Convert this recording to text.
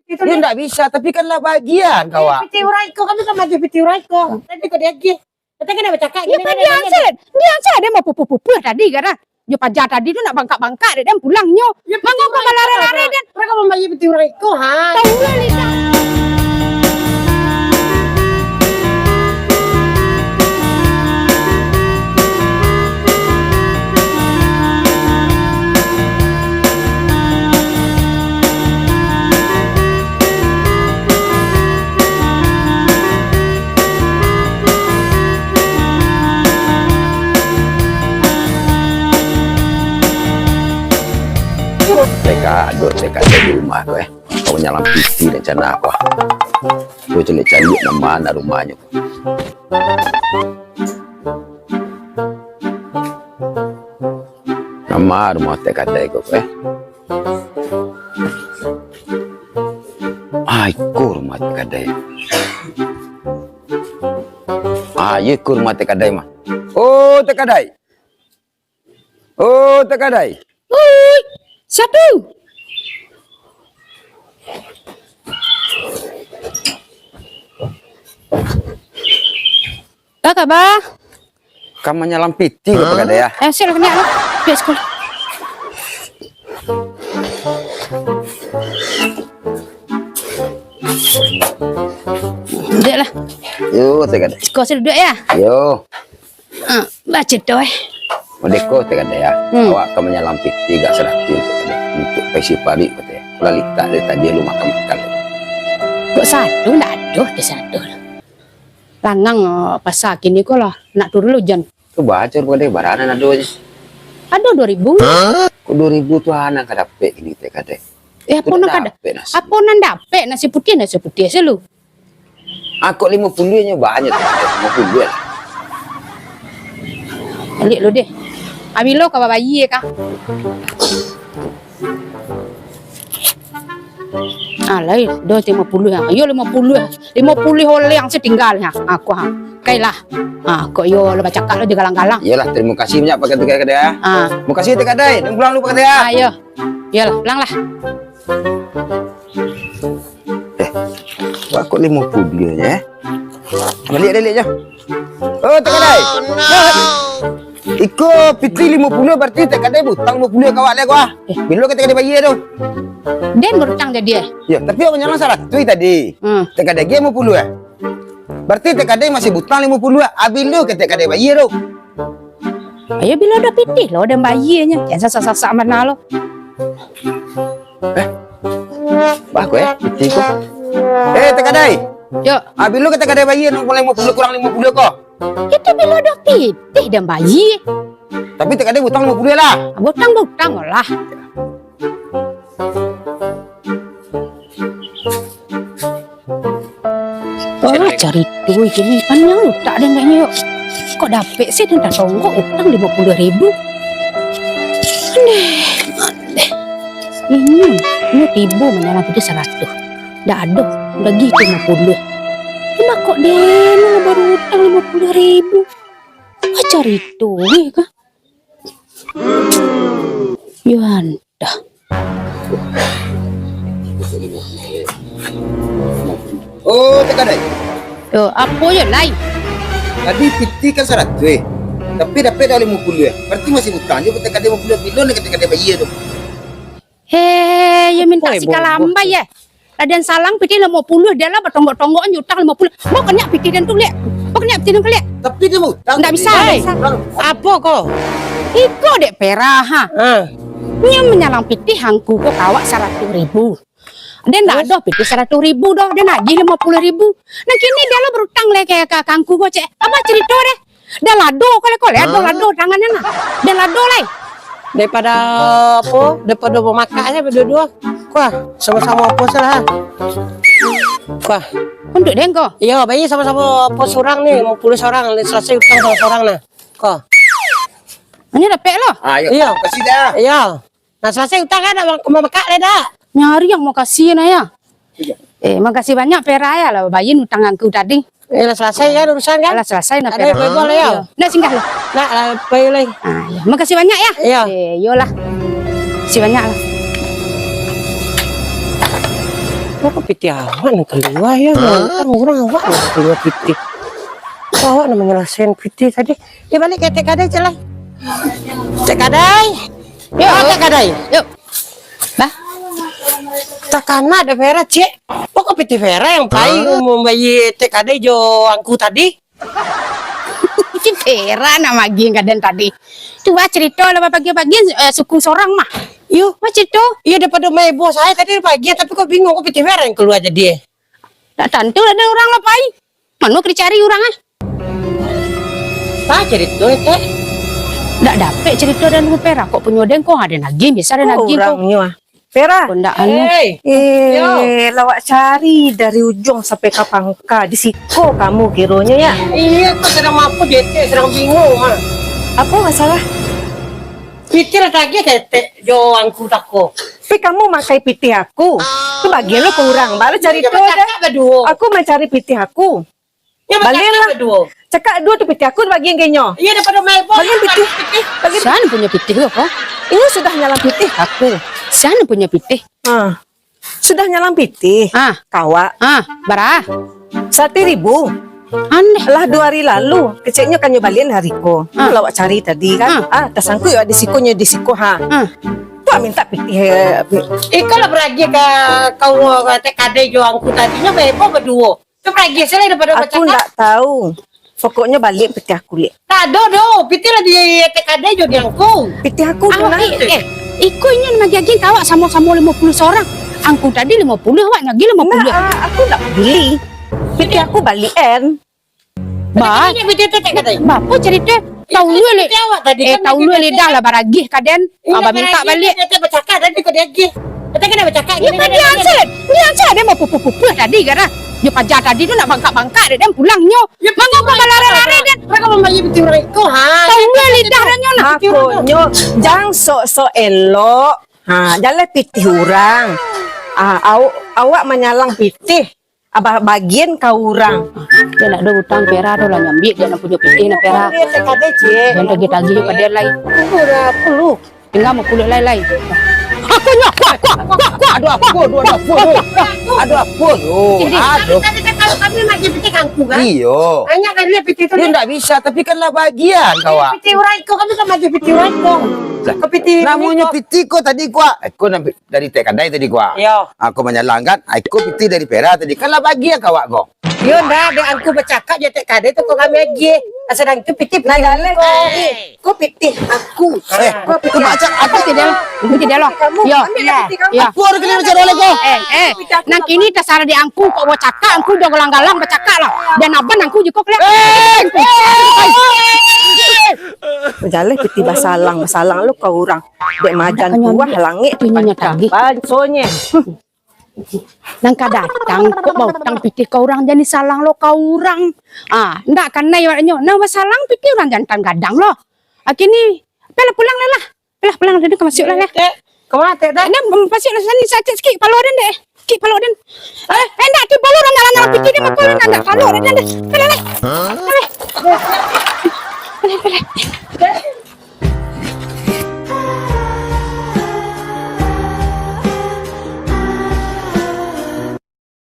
Itu Dia enggak bisa, tapi kan lah bagian kau. Piti urai ko kami kan maju piti urai ko. Tadi ko dia. Kata kena bercakap Ya kan dia saya mau pupu-pupu tadi kan. Yo pajak tadi tu nak bangkak-bangkak dia pulangnya. Mangko kau lari-lari dan mereka membayar piti urai ko ha. tahu lah lidah. Mereka ada di rumah tu Kau nyalam piti rencana apa? Kau cari mana rumahnya. Nama rumah teka dai kau Iku rumah teka dai. Iku rumah teka dai mah. Oh teka dai. Oh teka dai. Oi, satu. Tak bah. Kamu nyalam piti ke teka dai ya? Sila kena lah. Biar sekolah. Duduk lah. Yo teka dai. Kau sila duduk ya. Yo. Baca tu Modeko teka dai ya. Awak kamu nyalam piti gak seratus untuk pesi pari katanya. Lalita dari tadi lu makan-makan. Kok satu ndak ada dia satu. Lanang pasar kini kau lah nak turun lu jan. Tu baca pada baranan ada aja. Ada 2000. Kok 2000 tuh anak kadapet ini teh kade. Apa nak kada? Apa nak dapet nasi putih selalu. Aku 50 nya banyak 50 ya. Balik lu deh. Ambil lo kau bayi kah? Alai, dah 50 ya. Yo 50 oleh yang setinggal ya. Aku ha. Kailah. Kok yo lo baca kak lo di galang-galang. Iyalah, terima kasih banyak pakai teka kade ya. Terima kasih teka kade. Dan pulang lu pakai ya. Ayo. Iyalah, pulang lah. Kok 50 ya? Balik aja. Oh, teka kade. Iko Fitri 50 berarti teka kade butang 50 kawak dia gua. Bila kita kade bayi tu. Den berutang jadi Ya, tapi aku nyala salah tu tadi. Teka kade 50 ya. Berarti teka kade masih butang 50 ya. Abil lu kita kade bayi tu. Ayo bila udah pitih lo dan bayinya. Jangan sasak-sasak mana lo. Bagus ya, Fitri kok. Teka kade. Yo, Abil lu kita kade bayi nu 50 kurang 50 kok. kita bila udah pitih dan bayi. Tapi teka kade butang 50 lah. Butang lah. Cari duit ini kan yang lu tak ada enggaknya yuk. Kok dapet sih dan tak tonggok utang 50.000. Aneh. Ini tiba menyalah kita 100. Dah ada, udah gitu 50. Cuma kok dia baru utang 50.000. Cari duit kah? Yuanda. Oh, teka kade. Yo, apa ya lain? Tadi Fitri kan 100 tapi dapat dah 50 ya. Berarti masih butang je teka kade 50 bilo nak teka kade bayi tu. Ya minta si kalamba ya. Ladan salang piti 50 dia lah bertonggok-tonggok nyutang 50. Mau kena piti dan tu lihat. Mau kena piti dan tu lihat. Tapi dia mau utang. Nggak bisa. Apa kok? Iko dek perah ha. Nya menyalang piti hangku kok kawak 100.000. Dia ndak ada piti 100.000 dah. Dia nagih 50.000. Nah kini dia lo berutang le kayak kakangku kok cek. Apa cerita deh? Dia lado kok le lado tangannya nah. Dia lado le. Daripada apa? Daripada memakannya berdua-dua. Wah, sama-sama apa salah. Wah, Untuk dia kok. iya bayi sama-sama apa seorang nih, 50 seorang, selesai utang sama seorang nah. Kok. Ini dapat lo. Ayo, Iya. kasih dah. Iya. Nah selesai utang kan memakak deh dah. Nyari yang mau kasih nah ya. Makasih banyak peraya lah bayin utang aku tadi. Lah selesai kan urusan kan? Lah selesai nak Ada peraya. boleh ya. Nah singgah lah. Nah, bayi lagi. Ya. Makasih banyak ya. Iya. Yolah. Makasih banyak lah. Kok piti awak nih keluar ya? Kan orang awak nih keluar piti. Awak namanya nyelesain piti tadi. Ya balik ke TKD celah. TKD. Yuk, TKD. Yuk. Bah, Takana ada Vera cek. Kok piti Vera yang paling membayi TKD jo angku tadi? si Vera nama geng kaden tadi. Coba cerita lah pagi-pagi suku sorang mah. Yuk, Apa cerita? iya daripada main bos saya tadi pagi, tapi kok bingung kok piti Vera yang keluar jadi. Tak tentu ada orang lapai. Mana kena cari orang ah? Tak cerita kek. Tak dapat cerita dan Vera kok punya den kok ada lagi biasa ada lagi kok. Orangnya Vera. Kok ndak anu. Lawak cari dari ujung sampai ke pangka di siko kamu kironya ya. Iya, kok sedang mampu jete, sedang bingung mah. Apa masalah? Piti lagi jete jo angku tako. Tapi kamu makai piti aku. Itu bagian lo kurang. Balik cari tuh ada. Aku mencari piti aku. Ya Balik lah. berdua. Cakap dua tuh piti aku bagian genyo. Iya daripada main bos. Bagian piti. Sana punya pitih kok. Ini sudah nyalam piti aku. Sana punya pitih. Sudah nyalam piti. Kawa. Barah. 1.000. Aneh. Lah 2 hari lalu. Keceknya kan nyobalin hariku. Lawak cari tadi kan. Tasangku ya di sikonya di siko ha. Tuh minta piti. Ikaw lah beragi ke kau TKD jo angku tadinya bebo berdua. Itu beragi selain daripada Aku nggak tahu. Pokoknya balik piti aku lihat. Tak do, piti lah di TKD jo di angku. Piti aku tuh nanti. Iko ini nama geng kawak sama-sama 50 seorang. Angku tadi 50, awak lagi 50. Aku nggak peduli. Piti aku balikin. Bah, Ini piti TKD. bapak cerita tahu lu le. tadi Tahu lu le dah lah baragih kaden. Abang minta balik. Dia bercakap tadi kau dia lagi. Kita kena bercakap Ya kan dia ansel dia mau pupu-pupu tadi gara. Dia pajak tadi tu nak bangkak-bangkak dia pulangnya. Mangga kau lari-lari dia. Mereka membayi piti orang itu ha. Tahu lu lidah nya nak. Makonyo jang sok elok. Jalan piti orang. Awak menyalang piti. Abah bagian kau orang. Dia nak ada hutang pera tu lah nyambi dia nak punya pitih nak pera. Dia TKD cik. Dan tagi-tagi pada lain. Pura puluh. Tinggal mau kulit lain-lain. Aku nyak kuat. Aduh apa? Aduh. Kalau kami lagi piti angku kan. Iyo. Hanya kan dia piti itu. Dia enggak bisa, tapi kan lah bagian kawak. Piti orang itu kami kan lagi piti orang itu. Ke piti. Namanya piti ko tadi kuah. Aku dari TKD tadi kuah. Yo. Aku menyalangkan, aku piti dari Pera tadi. Kan lah bagian kawak ko. Yo ndak ada angku bercakap je TKD itu kok kami lagi. Sedang itu piti Nah jalan kau piti aku. Kau macam Aku tidak loh. Yo. Ya. Aku harus kena macam oleh ko. Nang kini tasara di angku kok bawa cakak angku jo galang-galang bercakak lah. Dan aban angku juga kelak. Jalan piti basalang lu kau orang. Dek majan buah langit Itunya tadi. banconya. Nang datang kok bau tang pitih kau orang jadi salang lo kau orang. Ndak kan nai warnanya. Nah salang pitih orang jantan gadang lo. Kini pela pulang lah. Pulang dia masuk lah. Kemana teh dah? Nah masuk lah sana sakit sikit palo den deh. Sikit palo den. Ndak ki palo orang nyala pitih dia mau palo ndak palo den. Pela.